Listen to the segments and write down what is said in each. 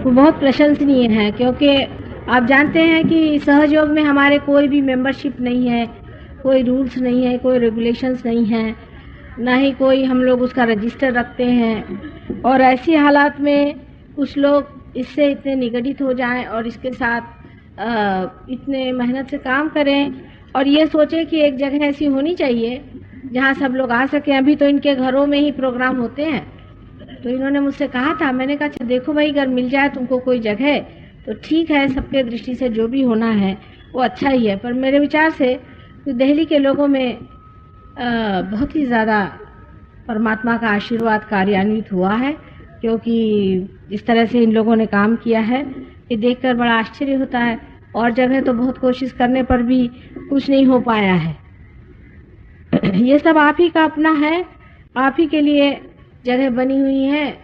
वो बहुत प्रशंसनीय है, क्योंकि आप जानते हैं कि सहयोग में हमारे कोई भी मेंबरशिप नहीं है, कोई रूल्स नहीं है, कोई रेगुलेशंस नहीं है, ना ही कोई हम लोग उसका रजिस्टर रखते हैं। और ऐसी हालात में कुछ लोग इससे इतने निगडित हो जाएं और इसके साथ इतने मेहनत से काम करें और ये सोचें कि एक जगह ऐसी होनी चाहिए जहां सब लोग आ सकें। अभी तो इनके घरों में ही प्रोग्राम होते हैं, तो इन्होंने मुझसे कहा था, मैंने कहा अच्छा देखो भाई, अगर मिल जाए तुमको कोई जगह तो ठीक है, सबके दृष्टि से जो भी होना है वो अच्छा ही है। पर मेरे विचार से तो दिल्ली के लोगों में बहुत ही ज़्यादा परमात्मा का आशीर्वाद कार्यान्वित हुआ है, क्योंकि जिस तरह से इन लोगों ने काम किया है ये देखकर बड़ा आश्चर्य होता है। और जगह तो बहुत कोशिश करने पर भी कुछ नहीं हो पाया है। ये सब आप ही का अपना है, आप ही के लिए जगह बनी हुई है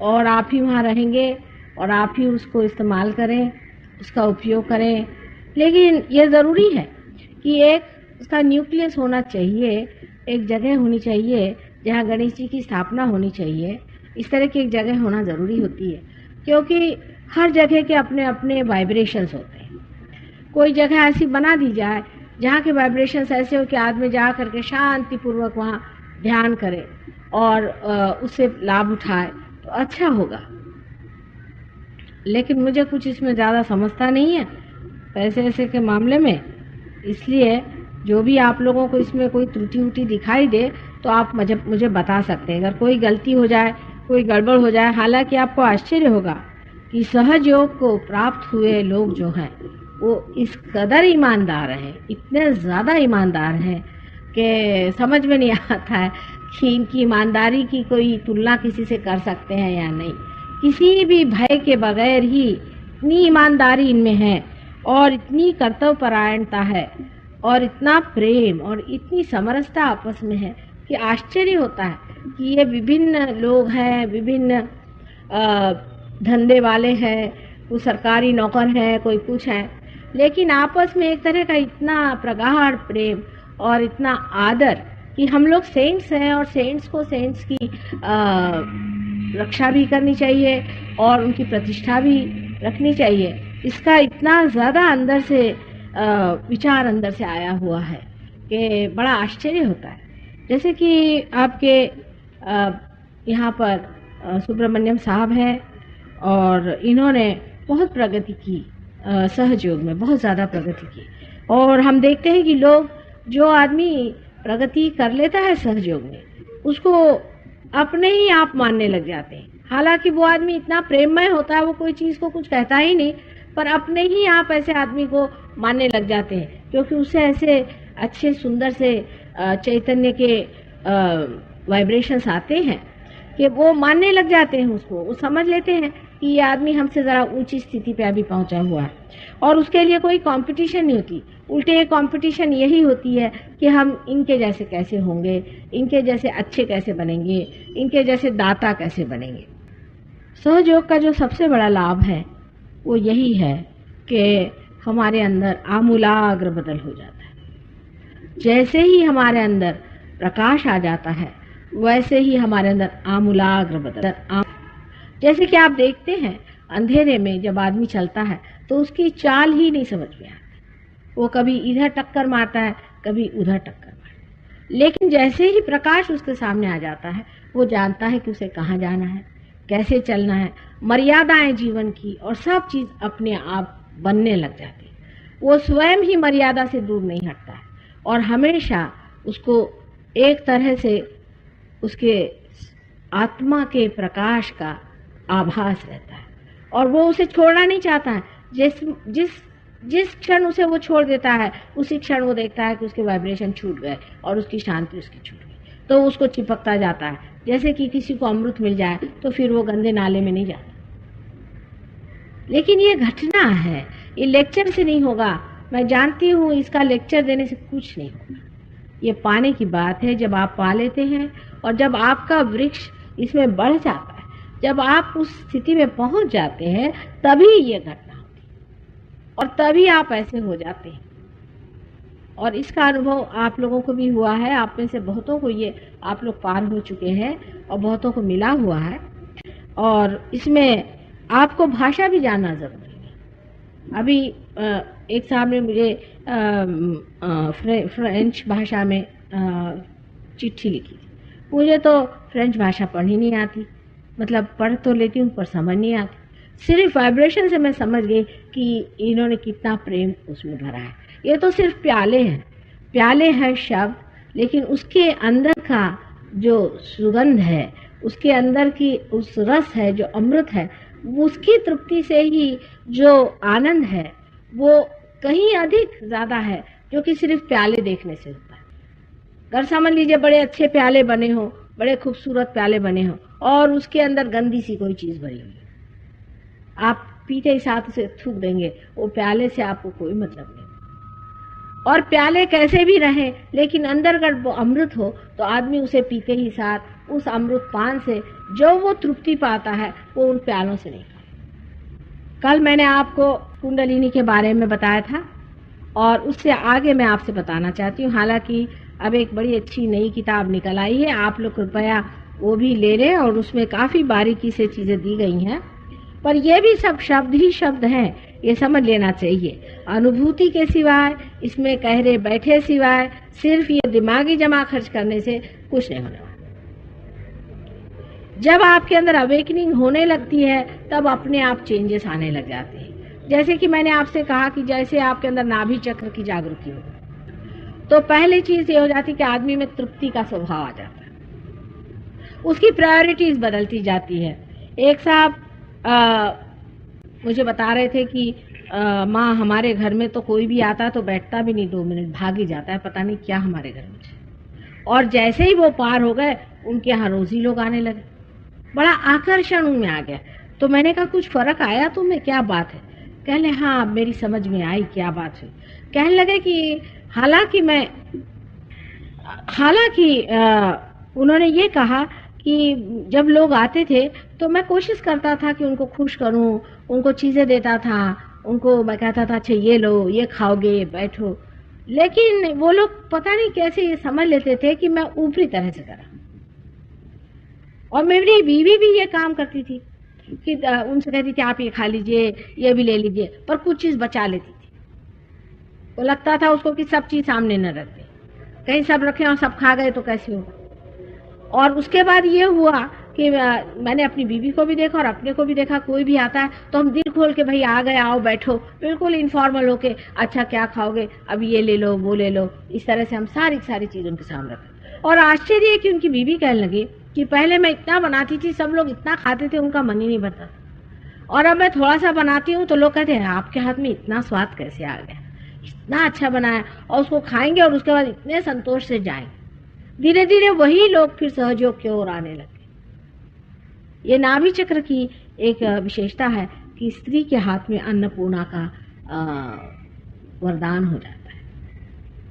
और आप ही वहाँ रहेंगे और आप ही उसको इस्तेमाल करें, उसका उपयोग करें। लेकिन ये ज़रूरी है कि एक उसका न्यूक्लियस होना चाहिए, एक जगह होनी चाहिए जहाँ गणेश जी की स्थापना होनी चाहिए। इस तरह की एक जगह होना ज़रूरी होती है, क्योंकि हर जगह के अपने अपने वाइब्रेशंस होते हैं। कोई जगह ऐसी बना दी जाए जहाँ के वाइब्रेशंस ऐसे हो कि आदमी जा करके शांतिपूर्वक वहाँ ध्यान करे और उससे लाभ उठाए, तो अच्छा होगा। लेकिन मुझे कुछ इसमें ज़्यादा समझता नहीं है पैसे ऐसे के मामले में, इसलिए जो भी आप लोगों को इसमें कोई त्रुटि उटी दिखाई दे तो आप मुझे बता सकते हैं। अगर कोई गलती हो जाए, कोई गड़बड़ हो जाए, हालांकि आपको आश्चर्य होगा कि सहयोग को प्राप्त हुए लोग जो हैं वो इस कदर ईमानदार हैं, इतने ज़्यादा ईमानदार हैं कि समझ में नहीं आता है कि इनकी ईमानदारी की कोई तुलना किसी से कर सकते हैं या नहीं। किसी भी भय के बगैर ही इतनी ईमानदारी इनमें है और इतनी कर्तव्यपरायणता है और इतना प्रेम और इतनी समरसता आपस में है कि आश्चर्य होता है कि ये विभिन्न लोग हैं, विभिन्न धंधे वाले हैं, कोई सरकारी नौकर हैं, कोई कुछ हैं, लेकिन आपस में एक तरह का इतना प्रगाढ़ प्रेम और इतना आदर कि हम लोग सेंट्स हैं और सेंट्स को सेंट्स की रक्षा भी करनी चाहिए और उनकी प्रतिष्ठा भी रखनी चाहिए। इसका इतना ज़्यादा अंदर से विचार अंदर से आया हुआ है कि बड़ा आश्चर्य होता है। जैसे कि आपके यहाँ पर सुब्रमण्यम साहब हैं और इन्होंने बहुत प्रगति की, सहयोग में बहुत ज़्यादा प्रगति की। और हम देखते हैं कि लोग, जो आदमी प्रगति कर लेता है सहयोग में, उसको अपने ही आप मानने लग जाते हैं। हालांकि वो आदमी इतना प्रेममय होता है, वो कोई चीज़ को कुछ कहता ही नहीं, पर अपने ही आप ऐसे आदमी को मानने लग जाते हैं, क्योंकि उससे ऐसे अच्छे सुंदर से चैतन्य के वाइब्रेशंस आते हैं कि वो मानने लग जाते हैं उसको। वो समझ लेते हैं कि ये आदमी हमसे ज़रा ऊंची स्थिति पे अभी पहुंचा हुआ है और उसके लिए कोई कंपटीशन नहीं होती। उल्टे कंपटीशन यही होती है कि हम इनके जैसे कैसे होंगे, इनके जैसे अच्छे कैसे बनेंगे, इनके जैसे दाता कैसे बनेंगे। सहयोग का जो सबसे बड़ा लाभ है वो यही है कि हमारे अंदर आमूलाग्र बदल हो जाता है। जैसे ही हमारे अंदर प्रकाश आ जाता है वैसे ही हमारे अंदर आमूलाग्र बदल। जैसे कि आप देखते हैं अंधेरे में जब आदमी चलता है तो उसकी चाल ही नहीं समझ में आती, वो कभी इधर टक्कर मारता है, कभी उधर टक्कर मारता है। लेकिन जैसे ही प्रकाश उसके सामने आ जाता है वो जानता है कि उसे कहाँ जाना है, कैसे चलना है, मर्यादाएं जीवन की और सब चीज़ अपने आप बनने लग जाती है। वो स्वयं ही मर्यादा से दूर नहीं हटता है और हमेशा उसको एक तरह से उसके आत्मा के प्रकाश का आभास रहता है और वो उसे छोड़ना नहीं चाहता है। जिस क्षण उसे वो छोड़ देता है उसी क्षण वो देखता है कि उसके वाइब्रेशन छूट गए और उसकी शांति उसकी छूट गई, तो उसको चिपकता जाता है। जैसे कि किसी को अमृत मिल जाए तो फिर वो गंदे नाले में नहीं जाता। लेकिन ये घटना है, ये लेक्चर से नहीं होगा। मैं जानती हूँ इसका लेक्चर देने से कुछ नहीं होगा। ये पाने की बात है। जब आप पा लेते हैं और जब आपका वृक्ष इसमें बढ़ जाता है, जब आप उस स्थिति में पहुंच जाते हैं, तभी ये घटना होती है और तभी आप ऐसे हो जाते हैं। और इसका अनुभव आप लोगों को भी हुआ है। आप में से बहुतों को ये आप लोग पार हो चुके हैं और बहुतों को मिला हुआ है। और इसमें आपको भाषा भी जानना जरूरी है। अभी एक साहब ने मुझे फ्रेंच भाषा में चिट्ठी लिखी थी। मुझे तो फ्रेंच भाषा पढ़नी नहीं आती, मतलब पढ़ तो लेती हूँ पर समझ नहीं आती। सिर्फ वाइब्रेशन से मैं समझ गई कि इन्होंने कितना प्रेम उसमें भरा है। ये तो सिर्फ प्याले हैं, प्याले हैं शब्द, लेकिन उसके अंदर का जो सुगंध है, उसके अंदर की उस रस है जो अमृत है, उसकी तृप्ति से ही जो आनंद है वो कहीं अधिक ज़्यादा है, जो कि सिर्फ प्याले देखने से होता है। अगर समझ लीजिए बड़े अच्छे प्याले बने हो, बड़े खूबसूरत प्याले बने हो, और उसके अंदर गंदी सी कोई चीज़ भरी हुई है, आप पीते ही साथ उसे थूक देंगे, वो प्याले से आपको कोई मतलब नहीं। और प्याले कैसे भी रहे, लेकिन अंदर अगर वो अमृत हो तो आदमी उसे पीते ही साथ उस अमृत पान से जो वो तृप्ति पाता है वो उन प्यालों से नहीं। कल मैंने आपको कुंडलिनी के बारे में बताया था और उससे आगे मैं आपसे बताना चाहती हूँ। हालांकि अब एक बड़ी अच्छी नई किताब निकल आई है, आप लोग कृपया वो भी ले लें, और उसमें काफ़ी बारीकी से चीज़ें दी गई हैं। पर ये भी सब शब्द ही शब्द हैं, ये समझ लेना चाहिए। अनुभूति के सिवाय, इसमें कह रहे बैठे सिवाय, सिर्फ ये दिमागी जमा खर्च करने से कुछ नहीं होने वाला। जब आपके अंदर अवेकनिंग होने लगती है तब अपने आप चेंजेस आने लग जाते हैं। जैसे कि मैंने आपसे कहा कि जैसे आपके अंदर नाभि चक्र की जागृति हो, तो पहली चीज ये हो जाती है कि आदमी में तृप्ति का स्वभाव आ जाता है, उसकी प्रायोरिटीज बदलती जाती है। एक साहब मुझे बता रहे थे कि माँ हमारे घर में तो कोई भी आता तो बैठता भी नहीं, 2 मिनट भाग ही जाता है, पता नहीं क्या हमारे घर में। और जैसे ही वो पार हो गए उनके यहाँ रोजी लोग आने लगे, बड़ा आकर्षण उनमें आ गया। तो मैंने कहा कुछ फर्क आया तुम्हें, क्या बात है? कहने हाँ मेरी समझ में आई क्या बात है। कहने लगे कि हालांकि उन्होंने ये कहा कि जब लोग आते थे तो मैं कोशिश करता था कि उनको खुश करूं, उनको चीज़ें देता था, उनको मैं कहता था अच्छा ये लो, ये खाओगे, बैठो, लेकिन वो लोग पता नहीं कैसे ये समझ लेते थे कि मैं ऊपरी तरह से करा। और मेरी बीवी भी ये काम करती थी कि उनसे कहती थी आप ये खा लीजिए, ये भी ले लीजिए, पर कुछ चीज़ बचा लेती थी। वो लगता था उसको कि सब चीज़ सामने न रख दे, कहीं सब रखे और सब खा गए तो कैसे होगा। और उसके बाद ये हुआ कि मैंने अपनी बीवी को भी देखा और अपने को भी देखा, कोई भी आता है तो हम दिल खोल के भाई आ गए, आओ बैठो, बिल्कुल इनफॉर्मल होके, अच्छा क्या खाओगे, अब ये ले लो वो ले लो, इस तरह से हम सारी चीज़ उनके सामने रखें। और आश्चर्य है कि उनकी बीवी कहने लगी कि पहले मैं इतना बनाती थी, सब लोग इतना खाते थे, उनका मन ही नहीं भरता, और अब मैं थोड़ा सा बनाती हूँ तो लोग कहते हैं आपके हाथ में इतना स्वाद कैसे आ गया, इतना अच्छा बनाया, और उसको खाएंगे और उसके बाद इतने संतोष से जाएंगे। धीरे धीरे वही लोग फिर सहयोग की ओर आने लगे। ये नाभि चक्र की एक विशेषता है कि स्त्री के हाथ में अन्नपूर्णा का वरदान हो जाता है,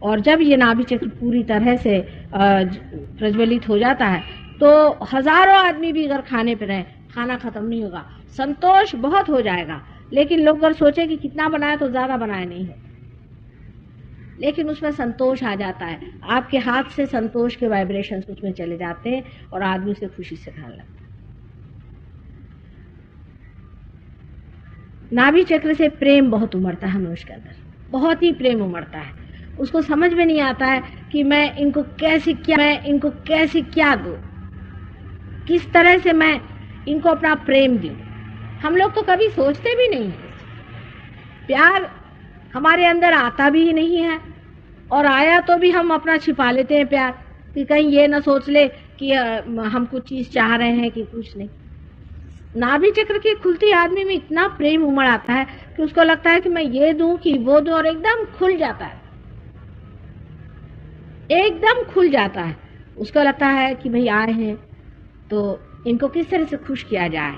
और जब ये नाभि चक्र पूरी तरह से प्रज्वलित हो जाता है तो हजारों आदमी भी अगर खाने पे रहे, खाना खत्म नहीं होगा, संतोष बहुत हो जाएगा। लेकिन लोग अगर सोचे कि कितना बनाया तो ज्यादा बनाया नहीं है, लेकिन उसमें संतोष आ जाता है, आपके हाथ से संतोष के वाइब्रेशंस उसमें चले जाते हैं और आदमी उसे खुशी से खाने लगता है। नाभि चक्र से प्रेम बहुत उमड़ता है मनुष्य के अंदर, बहुत ही प्रेम उमड़ता है। उसको समझ में नहीं आता है कि मैं इनको कैसे क्या दूं, किस तरह से मैं इनको अपना प्रेम दूं। हम लोग तो कभी सोचते भी नहीं है, प्यार हमारे अंदर आता भी नहीं है, और आया तो भी हम अपना छिपा लेते हैं प्यार, कि कहीं ये ना सोच ले कि हम कुछ चीज चाह रहे हैं कि कुछ नहीं। नाभि चक्र की खुलती आदमी में इतना प्रेम उमड़ आता है कि उसको लगता है कि मैं ये दूं कि वो दूं, और एकदम खुल जाता है, एकदम खुल जाता है। उसको लगता है कि भाई आए हैं तो इनको किस तरह से खुश किया जाए,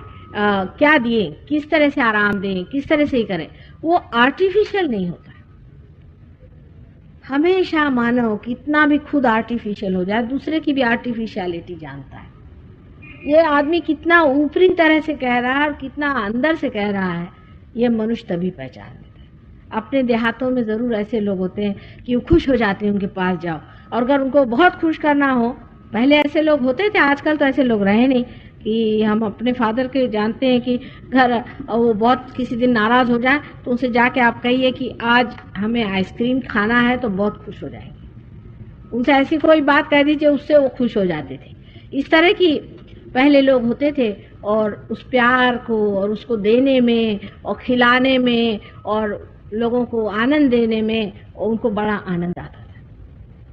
क्या दिए, किस तरह से आराम दें, किस तरह से ही करें। वो आर्टिफिशियल नहीं होता है। हमेशा मानव कितना भी खुद आर्टिफिशियल हो जाए, दूसरे की भी आर्टिफिशियलिटी जानता है। ये आदमी कितना ऊपरी तरह से कह रहा है और कितना अंदर से कह रहा है, ये मनुष्य तभी पहचान लेता है। अपने देहातों में जरूर ऐसे लोग होते हैं कि वो खुश हो जाते हैं, उनके पास जाओ, और अगर उनको बहुत खुश करना हो, पहले ऐसे लोग होते थे, आजकल तो ऐसे लोग रहे नहीं, कि हम अपने फादर के जानते हैं कि घर वो बहुत किसी दिन नाराज हो जाए तो उनसे जाके आप कहिए कि आज हमें आइसक्रीम खाना है, तो बहुत खुश हो जाएंगे। उनसे ऐसी कोई बात कह दीजिए, उससे वो खुश हो जाते थे। इस तरह की पहले लोग होते थे, और उस प्यार को और उसको देने में और खिलाने में और लोगों को आनंद देने में उनको बड़ा आनंद आता था।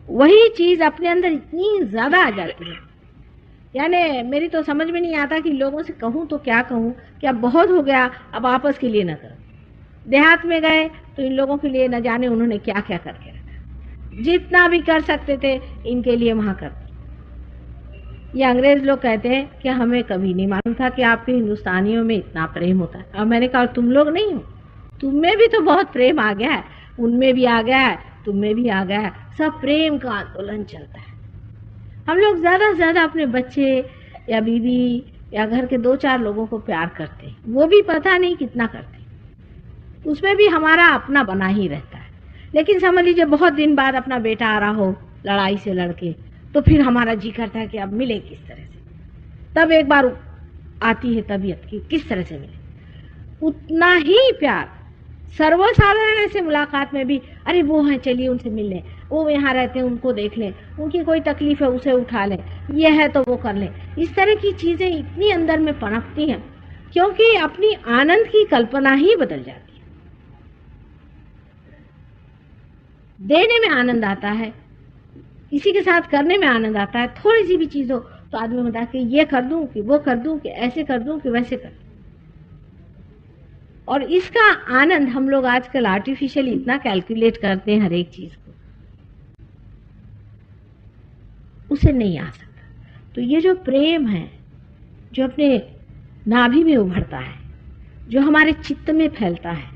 वही चीज अपने अंदर इतनी ज्यादा आ जाती है, यानी मेरी तो समझ में नहीं आता कि लोगों से कहूँ तो क्या कहूँ कि अब बहुत हो गया, अब आपस के लिए न करो। देहात में गए तो इन लोगों के लिए न जाने उन्होंने क्या क्या करके रखा, जितना भी कर सकते थे इनके लिए वहां करते। ये अंग्रेज लोग कहते हैं कि हमें कभी नहीं मालूम था कि आपके हिंदुस्तानियों में इतना प्रेम होता है। अब मैंने कहा तुम लोग नहीं हो, तुम में भी तो बहुत प्रेम आ गया है, उनमें भी आ गया है, तुम में भी आ गया है, सब प्रेम का आंदोलन चलता है। हम लोग ज्यादा से ज्यादा अपने बच्चे या बीवी या घर के 2-4 लोगों को प्यार करते हैं, वो भी पता नहीं कितना करते, उसमें भी हमारा अपना बना ही रहता है। लेकिन समझ लीजिए बहुत दिन बाद अपना बेटा आ रहा हो लड़ाई से लड़के, तो फिर हमारा जी करता है कि अब मिले किस तरह से। तब एक बार आती है तबीयत की किस तरह से मिले। उतना ही प्यार सर्वसाधारण ऐसे मुलाकात में भी, अरे वो हैं चलिए उनसे मिल लें, वो यहाँ रहते हैं उनको देख लें, उनकी कोई तकलीफ है उसे उठा लें, ये है तो वो कर लें। इस तरह की चीजें इतनी अंदर में पनपती हैं क्योंकि अपनी आनंद की कल्पना ही बदल जाती है। देने में आनंद आता है, किसी के साथ करने में आनंद आता है। थोड़ी सी भी चीज हो तो आदमी होता है कि ये कर दूं कि वो कर दूं कि ऐसे कर दूं कि वैसे कर दूं। और इसका आनंद हम लोग आजकल आर्टिफिशियली इतना कैलकुलेट करते हैं हर एक चीज को, उसे नहीं आ सकता। तो ये जो प्रेम है जो अपने नाभि में उभरता है, जो हमारे चित्त में फैलता है,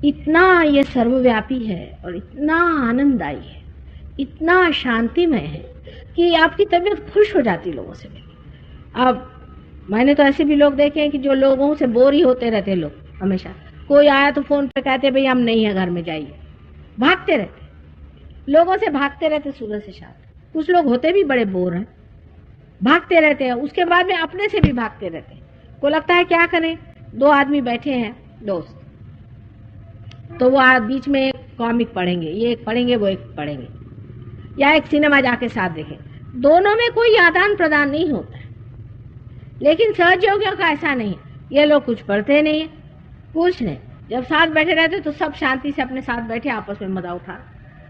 इतना ये सर्वव्यापी है और इतना आनंददायी है, इतना शांतिमय है कि आपकी तबीयत खुश हो जाती लोगों से मिलकर। अब मैंने तो ऐसे भी लोग देखे हैं कि जो लोगों से बोर ही होते रहते लोग, हमेशा कोई आया तो फोन पे कहते भाई हम नहीं है घर में, जाइए। भागते रहते, लोगों से भागते रहते सुबह से शाम। कुछ लोग होते भी बड़े बोर हैं, भागते रहते हैं, उसके बाद में अपने से भी भागते रहते हैं। को लगता है क्या करें, 2 आदमी बैठे हैं दोस्त, तो वो बीच में एक कॉमिक पढ़ेंगे, ये एक पढ़ेंगे वो एक पढ़ेंगे, या एक सिनेमा जाके साथ देखें। दोनों में कोई आदान प्रदान नहीं होता है। लेकिन सहयोगियों का ऐसा नहीं, ये लोग कुछ पढ़ते नहीं है, कुछ नहीं, जब साथ बैठे रहते तो सब शांति से अपने साथ बैठे आपस में मजा उठा।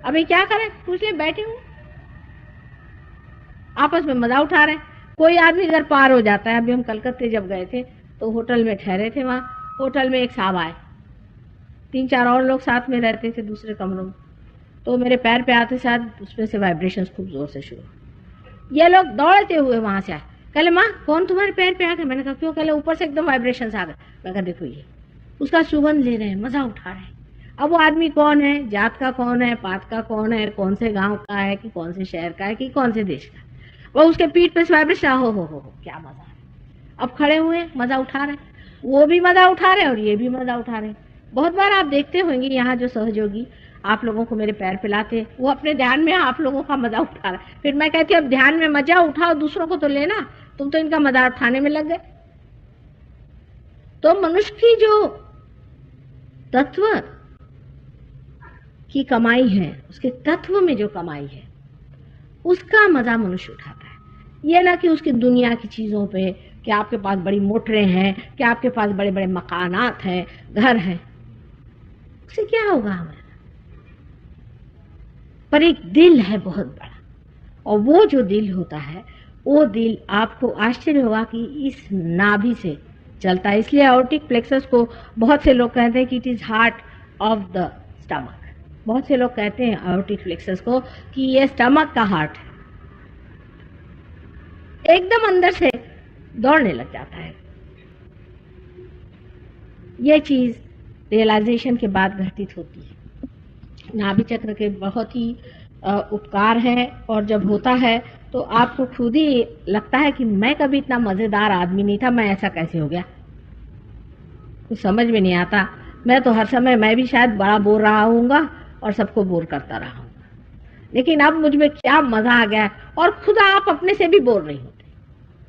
अभी क्या करें, कुछ नहीं, बैठे हूँ आपस में मजा उठा रहे। कोई आदमी घर पार हो जाता है। अभी हम कलकत्ते जब गए थे तो होटल में ठहरे थे, वहाँ होटल में एक साहब आए, 3-4 और लोग साथ में रहते थे दूसरे कमरों में, तो मेरे पैर पे आते साथ उसमें से वाइब्रेशंस खूब जोर से शुरू। ये लोग दौड़ते हुए वहां से आए, कहले माँ कौन तुम्हारे पैर पे आ गए। मैंने कहा क्यों, कहले ऊपर से एकदम वाइब्रेशंस आ गए। मैं कहा देखो ये, उसका सुगंध ले रहे हैं, मजा उठा रहे हैं। अब वो आदमी कौन है, जात का कौन है, पात का कौन है, कौन से गांव का है कि कौन से शहर का है कि कौन से देश का, वो उसके पीठ पे वाइब्रेशन, हो क्या मजा है। अब खड़े हुए मजा उठा रहे, वो भी मजा उठा रहे और ये भी मजा उठा रहे। बहुत बार आप देखते होंगे यहाँ जो सहयोगी आप लोगों को मेरे पैर पिलाते, वो अपने ध्यान में आप लोगों का मजा उठा रहा है। फिर मैं कहती अब ध्यान में मजा उठाओ, दूसरों को तो लेना, तुम तो इनका मजा उठाने में लग गए। तो मनुष्य की जो तत्व की कमाई है, उसके तत्व में जो कमाई है, उसका मजा मनुष्य उठाता है। ये ना कि उसकी दुनिया की चीजों पे, कि आपके पास बड़ी मोटरें हैं, कि आपके पास बड़े बड़े मकानात हैं, घर हैं, उससे क्या होगा हमें। पर एक दिल है बहुत बड़ा, और वो जो दिल होता है, वो दिल आपको आश्चर्य होगा कि इस नाभि से चलता है। इसलिए एओर्टिक प्लेक्सस को बहुत से लोग कहते हैं कि it is heart of the stomach. बहुत से लोग कहते हैं एओर्टिक प्लेक्सस को कि ये स्टमक का हार्ट है, एकदम अंदर से दौड़ने लग जाता है। ये चीज रियलाइजेशन के बाद घटित होती है। नाभि चक्र के बहुत ही उपकार है, और जब होता है तो आपको खुद ही लगता है कि मैं कभी इतना मजेदार आदमी नहीं था, मैं ऐसा कैसे हो गया, कुछ समझ में नहीं आता। मैं तो हर समय, मैं भी शायद बड़ा बोल रहा हूँगा और सबको बोर करता रहा हूँगा, लेकिन अब मुझ में क्या मजा आ गया है, और खुद आप अपने से भी बोर नहीं होते।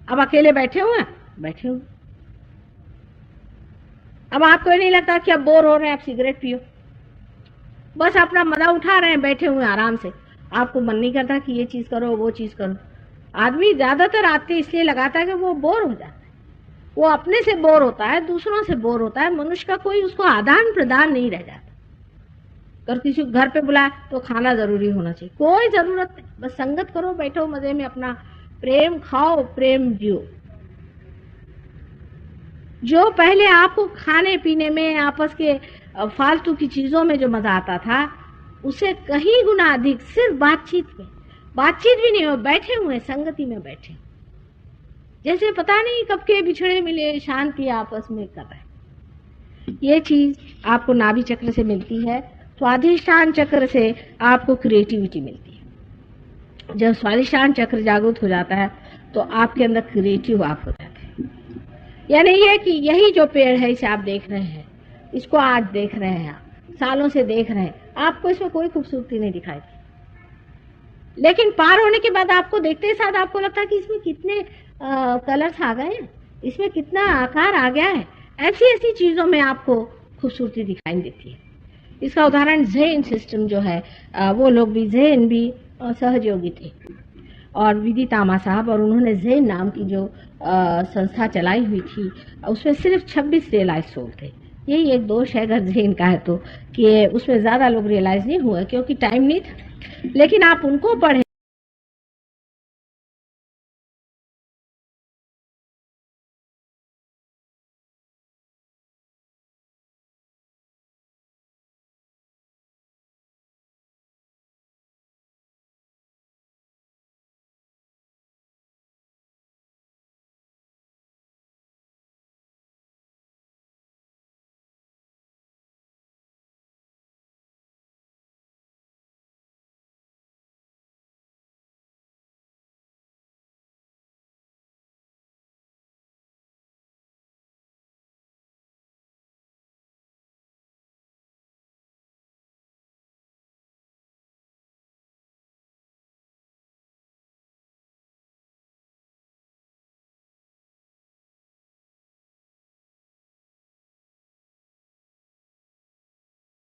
अब अकेले बैठे हुए हैं, बैठे हुए। अब आपको नहीं लगता कि अब बोर हो रहे हैं, आप सिगरेट पियो, बस अपना मजा उठा रहे हैं, बैठे हुए आराम से। आपको मन नहीं करता कि ये चीज करो, वो चीज करो। आदमी ज्यादातर आते इसलिए लगाता है कि वो बोर हो जाता है, वो अपने से बोर होता है, दूसरों से बोर होता है, मनुष्य का कोई उसको आदान प्रदान नहीं रह जाता। अगर किसी को घर पे बुलाए तो खाना जरूरी होना चाहिए, कोई जरूरत नहीं, बस संगत करो, बैठो मजे में, अपना प्रेम खाओ, प्रेम जियो। जो पहले आपको खाने पीने में, आपस के फालतू की चीजों में जो मजा आता था, उसे कहीं गुना अधिक सिर्फ बातचीत में। बातचीत भी नहीं हो, बैठे हुए संगति में बैठे, जैसे पता नहीं कब के बिछड़े मिले, शांति आपस में कर रहे। ये चीज आपको नाभि चक्र से मिलती है। स्वाधिष्ठान चक्र से आपको क्रिएटिविटी मिलती है। जब स्वाधिष्ठान चक्र जागृत हो जाता है तो आपके अंदर क्रिएटिव आप हो जाते हैं। यानी ये कि यही जो पेड़ है इसे आप देख रहे हैं, इसको आज देख रहे हैं, आप सालों से देख रहे हैं, आपको इसमें कोई खूबसूरती नहीं दिखाई दी, लेकिन पार होने के बाद आपको देखते ही साथ आपको लगता है कि इसमें कितने कलर्स आ गए हैं, इसमें कितना आकार आ गया है। ऐसी ऐसी चीजों में आपको खूबसूरती दिखाई देती है। इसका उदाहरण ज़ेन सिस्टम जो है, वो लोग भी ज़ेन भी सहयोगी थे, और विधि तामा साहब, और उन्होंने ज़ेन नाम की जो संस्था चलाई हुई थी, उसमें सिर्फ 26 रियलाइज सोल थे। यही एक दोष है अगर ज़ेन का है तो, कि उसमें ज़्यादा लोग रियलाइज नहीं हुए क्योंकि टाइम नहीं था। लेकिन आप उनको पढ़ें